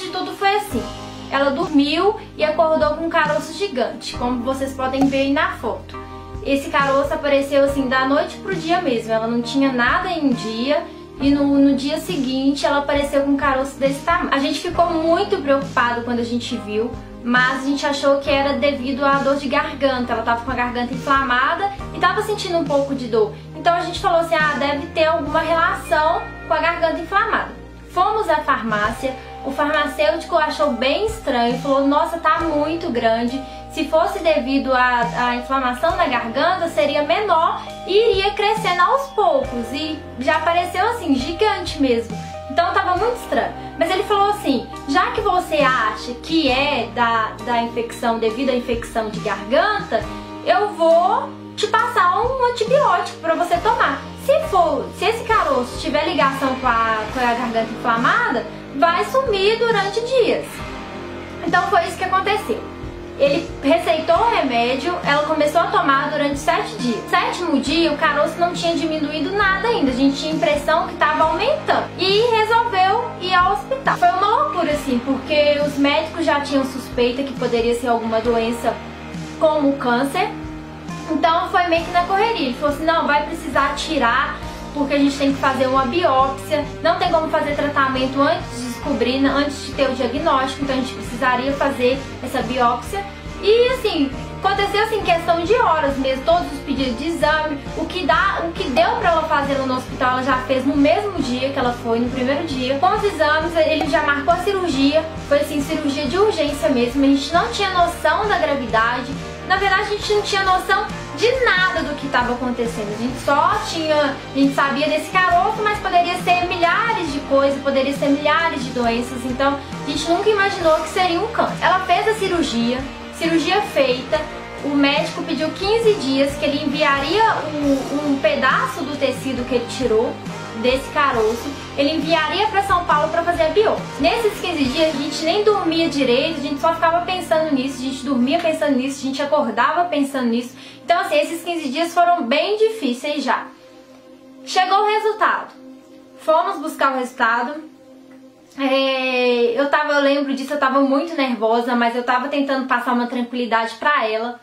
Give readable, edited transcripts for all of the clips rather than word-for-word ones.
de tudo foi assim. Ela dormiu e acordou com um caroço gigante, como vocês podem ver aí na foto. Esse caroço apareceu assim da noite pro dia mesmo, ela não tinha nada em um dia e no dia seguinte ela apareceu com um caroço desse tamanho. A gente ficou muito preocupado quando a gente viu, mas a gente achou que era devido à dor de garganta. Ela tava com a garganta inflamada e tava sentindo um pouco de dor. Então a gente falou assim, deve ter alguma relação com a garganta inflamada. Fomos à farmácia, o farmacêutico achou bem estranho, falou, nossa, tá muito grande. Se fosse devido à inflamação da garganta, seria menor e iria crescendo aos poucos. E já apareceu assim, gigante mesmo. Então tava muito estranho. Mas ele falou assim, já que você acha que é da infecção, devido à infecção de garganta, eu vou te passar um antibiótico para você tomar. Se esse caroço tiver ligação com a garganta inflamada, vai sumir durante dias. Então foi isso que aconteceu. Ele receitou o remédio, ela começou a tomar durante 7 dias. No 7º dia, o caroço não tinha diminuído nada ainda, a gente tinha a impressão que estava aumentando. E resolveu ir ao hospital. Foi uma loucura, assim, porque os médicos já tinham suspeita que poderia ser alguma doença como câncer. Então foi meio que na correria. Ele falou assim, não, vai precisar tirar, porque a gente tem que fazer uma biópsia. Não tem como fazer tratamento antes de descobrir, antes de ter o diagnóstico. Então a gente precisaria fazer essa biópsia. E assim, aconteceu assim, questão de horas mesmo, todos os pedidos de exame. O que deu pra ela fazer no hospital, ela já fez no mesmo dia que ela foi, no primeiro dia. Com os exames, ele já marcou a cirurgia. Foi assim, cirurgia de urgência mesmo. A gente não tinha noção da gravidade. Na verdade, a gente não tinha noção de nada do que estava acontecendo. A gente sabia desse caroço, mas poderia ser milhares de coisas, poderia ser milhares de doenças. Então, a gente nunca imaginou que seria um câncer. Ela fez a cirurgia feita. O médico pediu 15 dias que ele enviaria um pedaço do tecido que ele tirou desse caroço, ele enviaria para São Paulo para fazer a biópsia. Nesses 15 dias a gente nem dormia direito, a gente só ficava pensando nisso, a gente dormia pensando nisso, a gente acordava pensando nisso. Então assim, esses 15 dias foram bem difíceis já. Chegou o resultado, fomos buscar o resultado. Eu lembro disso, eu tava muito nervosa, mas eu tava tentando passar uma tranquilidade pra ela.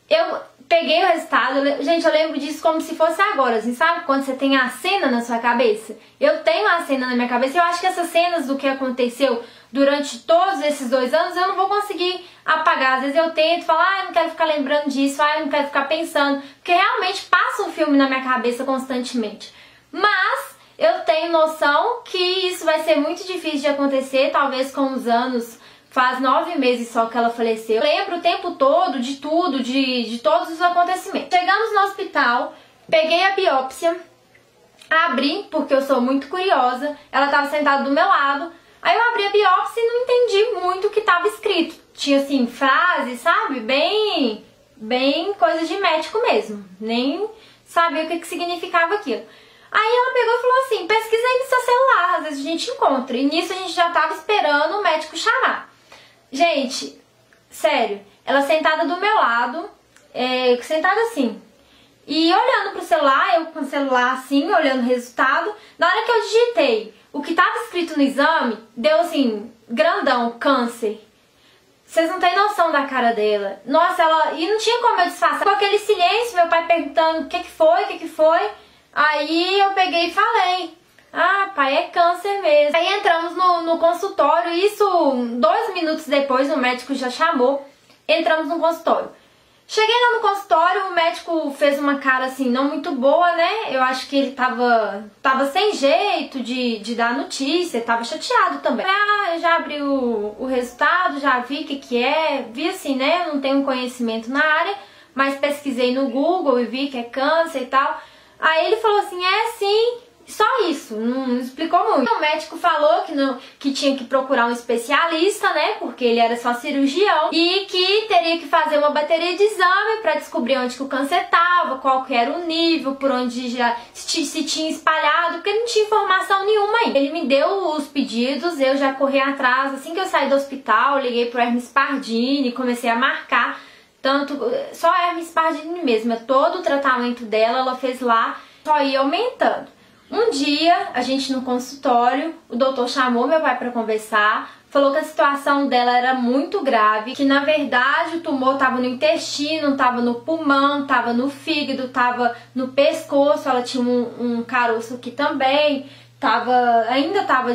Eu peguei o resultado, gente, eu lembro disso como se fosse agora, assim, sabe? Quando você tem a cena na sua cabeça. Eu tenho a cena na minha cabeça e eu acho que essas cenas do que aconteceu durante todos esses 2 anos eu não vou conseguir apagar. Às vezes eu tento falar, eu não quero ficar lembrando disso, eu não quero ficar pensando, porque realmente passa um filme na minha cabeça constantemente. Mas eu tenho noção que isso vai ser muito difícil de acontecer, talvez com os anos. Faz 9 meses só que ela faleceu. Eu lembro o tempo todo de tudo, de todos os acontecimentos. Chegamos no hospital, peguei a biópsia, abri, porque eu sou muito curiosa. Ela estava sentada do meu lado. Aí eu abri a biópsia e não entendi muito o que estava escrito. Tinha assim, frases, sabe? Bem coisa de médico mesmo. Nem sabia o que significava aquilo. Aí ela pegou e falou assim, pesquisa aí no seu celular, às vezes a gente encontra. E nisso a gente já estava esperando o médico chamar. Gente, sério, ela sentada do meu lado, sentada assim, e olhando pro celular, eu com o celular assim, olhando o resultado. Na hora que eu digitei o que estava escrito no exame, deu assim, grandão, câncer. Vocês não têm noção da cara dela. Nossa, e não tinha como eu disfarçar. Com aquele silêncio, meu pai perguntando o que foi. Aí eu peguei e falei, pai, é câncer mesmo. Aí entramos no consultório, isso 2 minutos depois o médico já chamou, entramos no consultório. Cheguei lá no consultório, o médico fez uma cara assim, não muito boa, né? Eu acho que ele tava sem jeito de dar notícia, tava chateado também. Eu já abri o resultado, já vi o que é, vi assim, né? Eu não tenho conhecimento na área, mas pesquisei no Google e vi que é câncer e tal. Aí ele falou assim, sim, só isso, não explicou muito. O médico falou que tinha que procurar um especialista, né, porque ele era só cirurgião, e que teria que fazer uma bateria de exame para descobrir onde que o câncer estava, qual que era o nível, por onde se tinha espalhado, porque não tinha informação nenhuma aí. Ele me deu os pedidos, eu já corri atrás, assim que eu saí do hospital, liguei pro Hermes Pardini, comecei a marcar. Só a Hermes Pardini mesmo, todo o tratamento dela, ela fez lá, só ia aumentando. Um dia, a gente no consultório, o doutor chamou meu pai para conversar, falou que a situação dela era muito grave, que na verdade o tumor estava no intestino, estava no pulmão, estava no fígado, estava no pescoço, ela tinha um caroço aqui também, ainda estava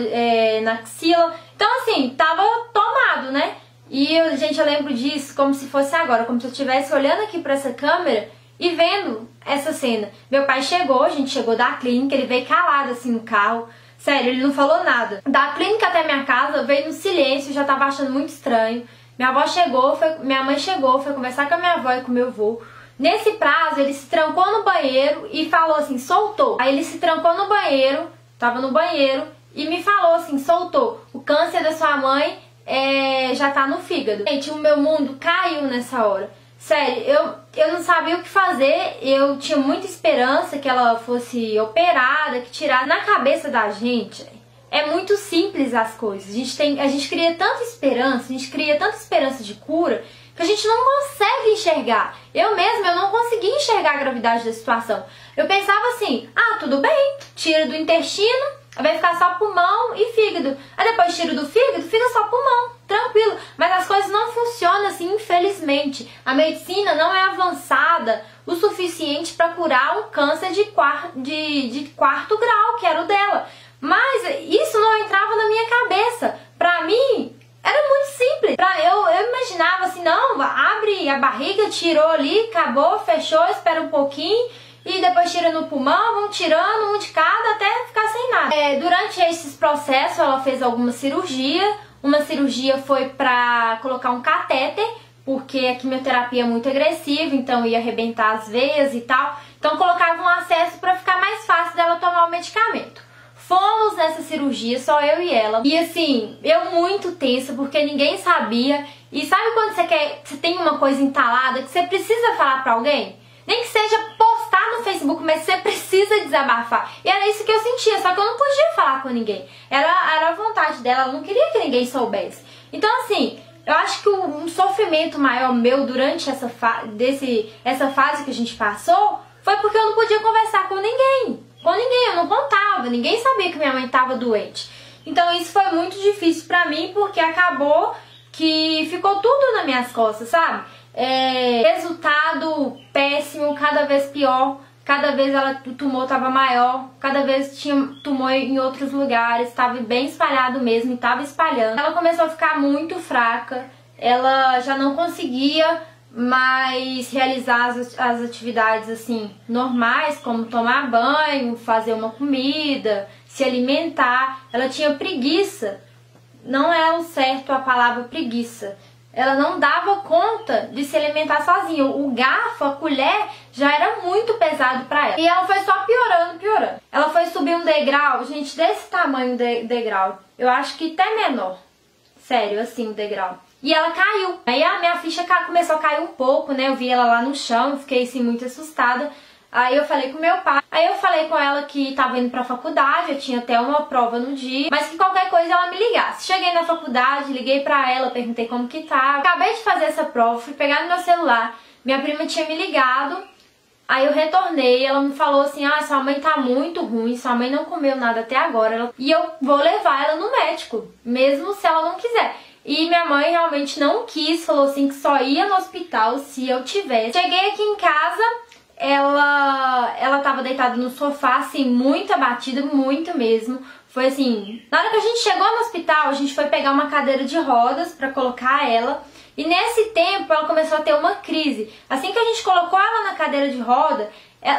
na axila, então assim, estava tomado, né? E gente, eu lembro disso como se fosse agora, como se eu estivesse olhando aqui para essa câmera e vendo essa cena. Meu pai chegou, a gente chegou da clínica, ele veio calado assim no carro. Sério, ele não falou nada. Da clínica até minha casa, veio no silêncio, já tava achando muito estranho. Minha mãe chegou, foi conversar com a minha avó e com o meu avô. Nesse prazo, ele se trancou no banheiro e falou assim, soltou. Aí ele se trancou no banheiro, tava no banheiro, e me falou assim, soltou. O câncer da sua mãe já tá no fígado. Gente, o meu mundo caiu nessa hora. Sério, eu não sabia o que fazer, eu tinha muita esperança que ela fosse operada, que tirasse. Na cabeça da gente, é muito simples as coisas. A gente cria tanta esperança, de cura, que a gente não consegue enxergar. Eu não consegui enxergar a gravidade da situação. Eu pensava assim, tudo bem, tira do intestino, vai ficar só pulmão e fígado. Aí depois tira do fígado, fica só pulmão, tranquilo. Mas as coisas não funcionam assim, infelizmente. A medicina não é avançada o suficiente para curar um câncer de quarto grau, que era o dela. Mas isso não entrava na minha cabeça. Pra mim, era muito simples. Eu imaginava assim, não, abre a barriga, tirou ali, acabou, fechou, espera um pouquinho. E depois tira no pulmão, vão tirando um de cada até ficar sem nada. Durante esses processos ela fez alguma cirurgia. Uma cirurgia foi pra colocar um catéter, porque a quimioterapia é muito agressiva, então ia arrebentar as veias e tal. Então colocava um acesso pra ficar mais fácil dela tomar o medicamento. Fomos nessa cirurgia, só eu e ela. E assim, eu muito tensa, porque ninguém sabia. E sabe quando você tem uma coisa entalada que você precisa falar pra alguém? Nem que seja postar no Facebook, mas você precisa desabafar. E era isso que eu sentia, só que eu não podia falar com ninguém. Era a vontade dela, ela não queria que ninguém soubesse. Então assim, eu acho que um sofrimento maior meu durante essa fase que a gente passou foi porque eu não podia conversar com ninguém. Eu não contava, ninguém sabia que minha mãe estava doente. Então isso foi muito difícil pra mim, porque acabou que ficou tudo nas minhas costas, sabe? Resultado péssimo, cada vez pior, cada vez o tumor estava maior, cada vez tinha tumor em outros lugares, estava bem espalhado mesmo, e estava espalhando. Ela começou a ficar muito fraca, ela já não conseguia mais realizar as atividades assim normais, como tomar banho, fazer uma comida, se alimentar. Ela tinha preguiça, não é o certo a palavra preguiça. Ela não dava conta de se alimentar sozinha. O garfo, a colher, já era muito pesado pra ela. E ela foi só piorando. Ela foi subir um degrau, gente, desse tamanho degrau. Eu acho que até menor. Sério, assim, o degrau. E ela caiu. Aí a minha ficha começou a cair um pouco, né? Eu vi ela lá no chão, fiquei assim muito assustada. Aí eu falei com meu pai, aí eu falei com ela que tava indo pra faculdade, eu tinha até uma prova no dia, mas que qualquer coisa ela me ligasse. Cheguei na faculdade, liguei pra ela, perguntei como que tava. Acabei de fazer essa prova, fui pegar no meu celular, minha prima tinha me ligado, aí eu retornei, ela me falou assim, sua mãe tá muito ruim, sua mãe não comeu nada até agora, e eu vou levar ela no médico, mesmo se ela não quiser. E minha mãe realmente não quis, falou assim que só ia no hospital se eu tivesse. Cheguei aqui em casa, ela tava deitada no sofá, assim, muito abatida, muito mesmo. Foi assim, na hora que a gente chegou no hospital, a gente foi pegar uma cadeira de rodas pra colocar ela. E nesse tempo ela começou a ter uma crise. Assim que a gente colocou ela na cadeira de roda,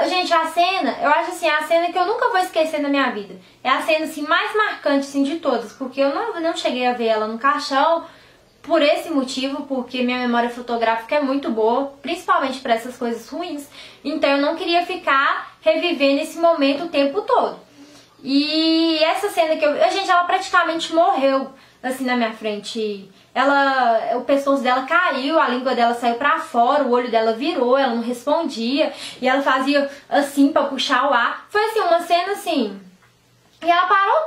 gente, a cena, eu acho assim, é a cena que eu nunca vou esquecer na minha vida. É a cena assim, mais marcante assim, de todas, porque eu não cheguei a ver ela no caixão por esse motivo, porque minha memória fotográfica é muito boa, principalmente para essas coisas ruins. Então eu não queria ficar revivendo esse momento o tempo todo. E essa cena que gente, ela praticamente morreu assim na minha frente. O pescoço dela caiu, a língua dela saiu pra fora, o olho dela virou, ela não respondia, e ela fazia assim pra puxar o ar. Foi assim, uma cena assim. E ela parou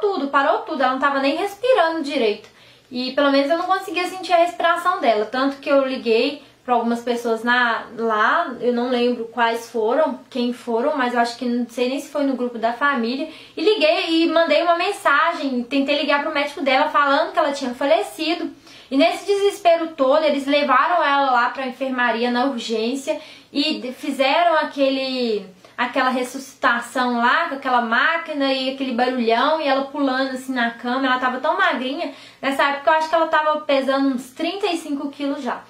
tudo, ela não tava nem respirando direito. E pelo menos eu não conseguia sentir a respiração dela, tanto que eu liguei para algumas pessoas lá, eu não lembro quais foram, quem foram, mas eu acho que não sei nem se foi no grupo da família, e liguei e mandei uma mensagem, tentei ligar pro médico dela falando que ela tinha falecido, e nesse desespero todo eles levaram ela lá pra enfermaria na urgência e fizeram aquela ressuscitação lá, com aquela máquina e aquele barulhão, e ela pulando assim na cama. Ela tava tão magrinha, nessa época eu acho que ela tava pesando uns 35 quilos já.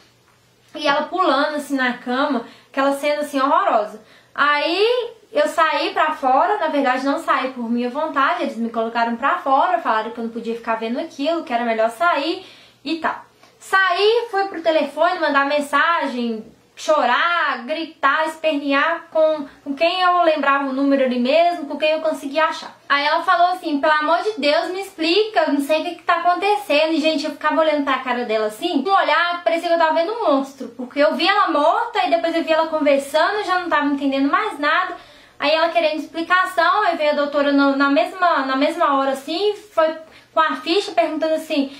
E ela pulando assim na cama, aquela cena assim horrorosa. Aí eu saí pra fora, na verdade não saí por minha vontade, eles me colocaram pra fora, falaram que eu não podia ficar vendo aquilo, que era melhor sair e tal. Saí, fui pro telefone mandar mensagem, chorar, gritar, espernear com quem eu lembrava o número ali mesmo, com quem eu conseguia achar. Aí ela falou assim, pelo amor de Deus, me explica, eu não sei o que tá acontecendo. E gente, eu ficava olhando pra cara dela assim, com um olhar, parecia que eu tava vendo um monstro, porque eu vi ela morta e depois eu vi ela conversando, eu já não tava entendendo mais nada. Aí ela querendo explicação, aí veio a doutora na mesma hora assim, foi com a ficha perguntando assim,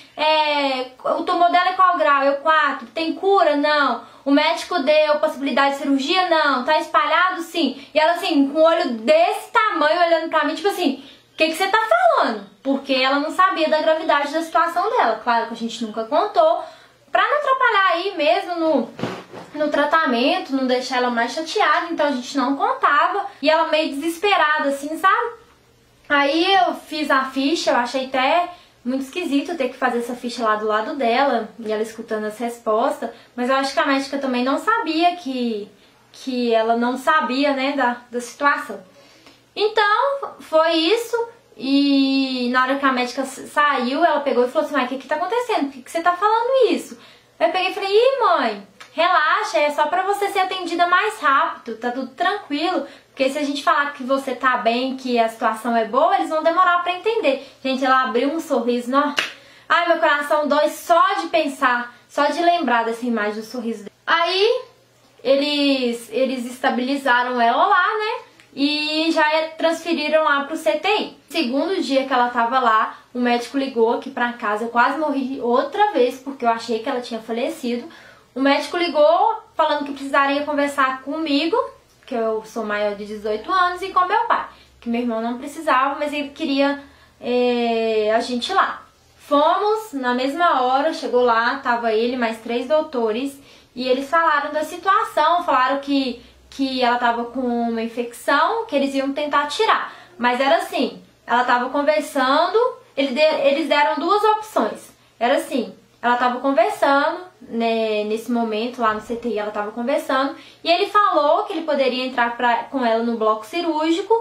o tumor dela é qual grau? Eu 4, tem cura? Não. O médico deu possibilidade de cirurgia? Não. Tá espalhado? Sim. E ela assim, com o olho desse tamanho olhando pra mim, tipo assim, o que você tá falando? Porque ela não sabia da gravidade da situação dela. Claro que a gente nunca contou, pra não atrapalhar aí mesmo no tratamento, não deixar ela mais chateada, então a gente não contava. E ela meio desesperada assim, sabe? Aí eu fiz a ficha, eu achei até muito esquisito ter que fazer essa ficha lá do lado dela, e ela escutando as respostas, mas eu acho que a médica também não sabia que ela não sabia, né, da situação. Então, foi isso, e na hora que a médica saiu, ela pegou e falou assim, mas o que tá acontecendo? Por que você tá falando isso? Aí eu peguei e falei, ih, mãe, relaxa, é só pra você ser atendida mais rápido, tá tudo tranquilo. Porque se a gente falar que você tá bem, que a situação é boa, eles vão demorar pra entender. Gente, ela abriu um sorriso, não. Ai, meu coração dói só de pensar, só de lembrar dessa imagem do sorriso dele. Aí, eles estabilizaram ela lá, né? E já transferiram lá pro CTI. Segundo dia que ela tava lá, o médico ligou aqui pra casa. Eu quase morri outra vez, porque eu achei que ela tinha falecido. O médico ligou falando que precisaria conversar comigo, que eu sou maior de 18 anos, e com meu pai, que meu irmão não precisava, mas ele queria a gente lá. Fomos, na mesma hora, chegou lá, tava ele mais 3 doutores, e eles falaram da situação, falaram que ela tava com uma infecção, que eles iam tentar tirar. Mas era assim, ela tava conversando, eles deram 2 opções. Era assim, ela tava conversando, né, nesse momento lá no CTI ela tava conversando, e ele falou que ele poderia entrar com ela no bloco cirúrgico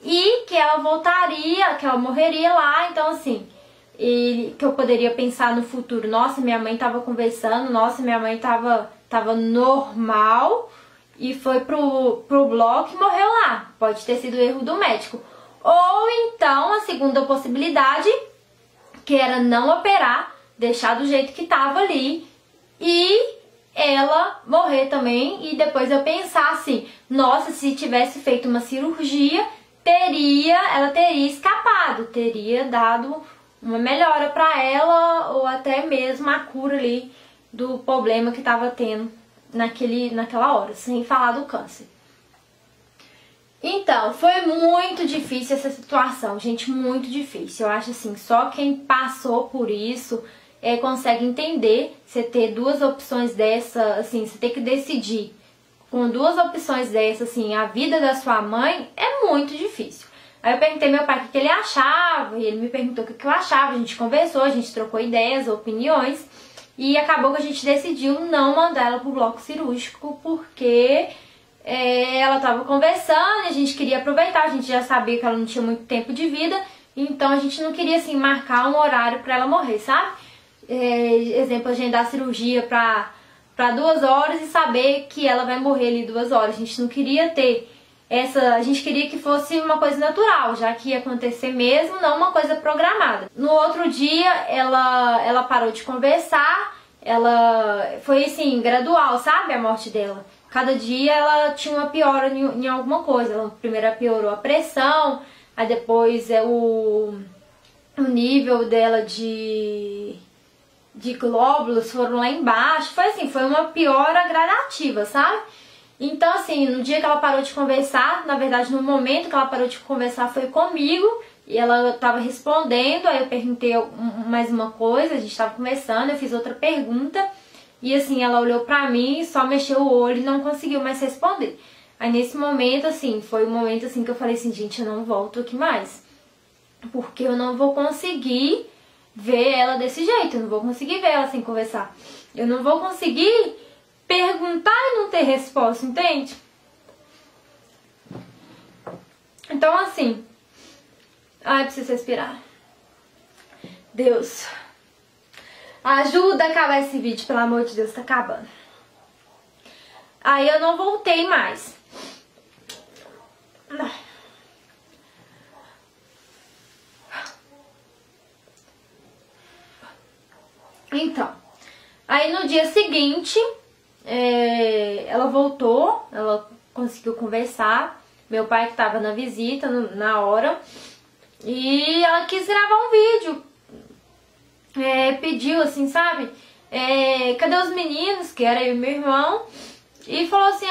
e que ela voltaria, que ela morreria lá. Então assim, que eu poderia pensar no futuro, nossa, minha mãe tava conversando, nossa, minha mãe tava normal e foi pro bloco e morreu lá. Pode ter sido erro do médico. Ou então a segunda possibilidade, que era não operar, deixar do jeito que tava ali e ela morrer também. E depois eu pensar assim, nossa, se tivesse feito uma cirurgia, ela teria escapado, teria dado uma melhora pra ela, ou até mesmo a cura ali do problema que tava tendo naquela hora, sem falar do câncer. Então, foi muito difícil essa situação, gente, muito difícil. Eu acho assim, só quem passou por isso consegue entender. Você ter 2 opções dessa, assim, você ter que decidir com 2 opções dessa, assim, a vida da sua mãe é muito difícil. Aí eu perguntei ao meu pai o que ele achava, e ele me perguntou o que eu achava, a gente conversou, a gente trocou ideias, opiniões, e acabou que a gente decidiu não mandar ela pro bloco cirúrgico, porque ela tava conversando, a gente queria aproveitar, a gente já sabia que ela não tinha muito tempo de vida, então a gente não queria, assim, marcar um horário pra ela morrer, sabe? Exemplo, agendar a cirurgia pra 2 horas e saber que ela vai morrer ali 2 horas. A gente não queria ter a gente queria que fosse uma coisa natural, já que ia acontecer mesmo, não uma coisa programada. No outro dia, ela parou de conversar, ela foi assim, gradual, sabe, a morte dela. Cada dia ela tinha uma piora em alguma coisa. Ela primeiro piorou a pressão, aí depois o nível dela de de glóbulos foram lá embaixo. Foi assim, foi uma piora gradativa, sabe? Então, assim, no dia que ela parou de conversar, na verdade, no momento que ela parou de conversar foi comigo, e ela tava respondendo, aí eu perguntei mais uma coisa, a gente tava conversando, eu fiz outra pergunta, e assim, ela olhou pra mim, só mexeu o olho e não conseguiu mais responder. Aí nesse momento, assim, foi um momento assim que eu falei assim, gente, eu não volto aqui mais, porque eu não vou conseguir ver ela desse jeito, eu não vou conseguir ver ela sem conversar. Eu não vou conseguir perguntar e não ter resposta, entende? Então, assim... Ai, preciso respirar. Deus, ajuda a acabar esse vídeo, pelo amor de Deus, tá acabando. Aí eu não voltei mais. Então, aí no dia seguinte, ela voltou, ela conseguiu conversar. Meu pai que tava na visita na hora, e ela quis gravar um vídeo. Pediu assim, sabe? Cadê os meninos, que era eu e meu irmão? E falou assim,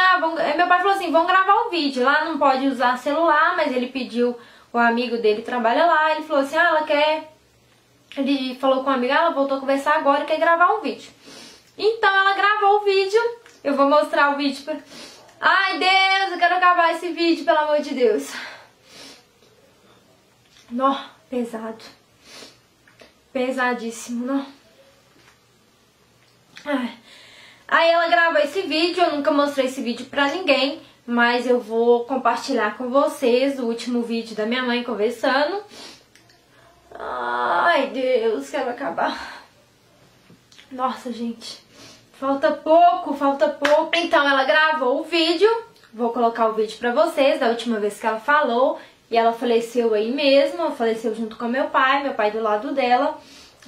meu pai falou assim, vamos gravar o vídeo. Lá não pode usar celular, mas ele pediu, o amigo dele trabalha lá, ele falou assim, ela quer... Ele falou com a amiga, ela voltou a conversar agora e quer gravar um vídeo. Então ela gravou o vídeo. Eu vou mostrar o vídeo pra... Ai, Deus, eu quero acabar esse vídeo, pelo amor de Deus. Nó, pesado. Pesadíssimo, não? Aí ela gravou esse vídeo, eu nunca mostrei esse vídeo pra ninguém, mas eu vou compartilhar com vocês o último vídeo da minha mãe conversando. Ai, Deus, quero acabar. Nossa, gente, falta pouco, falta pouco. Então ela gravou o vídeo, vou colocar o vídeo pra vocês da última vez que ela falou. E ela faleceu aí mesmo, faleceu junto com meu pai do lado dela.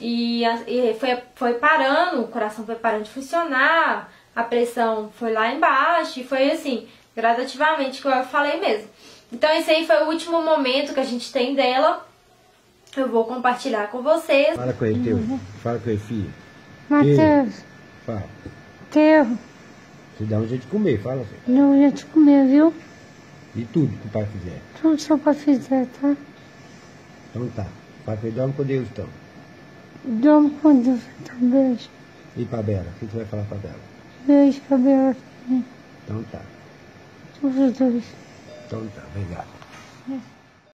E foi parando, o coração foi parando de funcionar, a pressão foi lá embaixo, e foi assim, gradativamente, que eu falei mesmo. Então esse aí foi o último momento que a gente tem dela. Eu vou compartilhar com vocês. Fala com ele, teu. Fala com ele, filho. Matheus. Fala. Teu. Você dá um jeito de comer, fala, filho. Dá um jeito de comer, viu? E tudo que o pai fizer. Tudo que seu pai fizer, tá? Então tá. Pai, dorme com Deus, então. Dorme com Deus, então. Beijo. E pra Bela? O que você vai falar pra Bela? Beijo pra Bela também. Então tá. Todos os dois. Então tá, obrigado.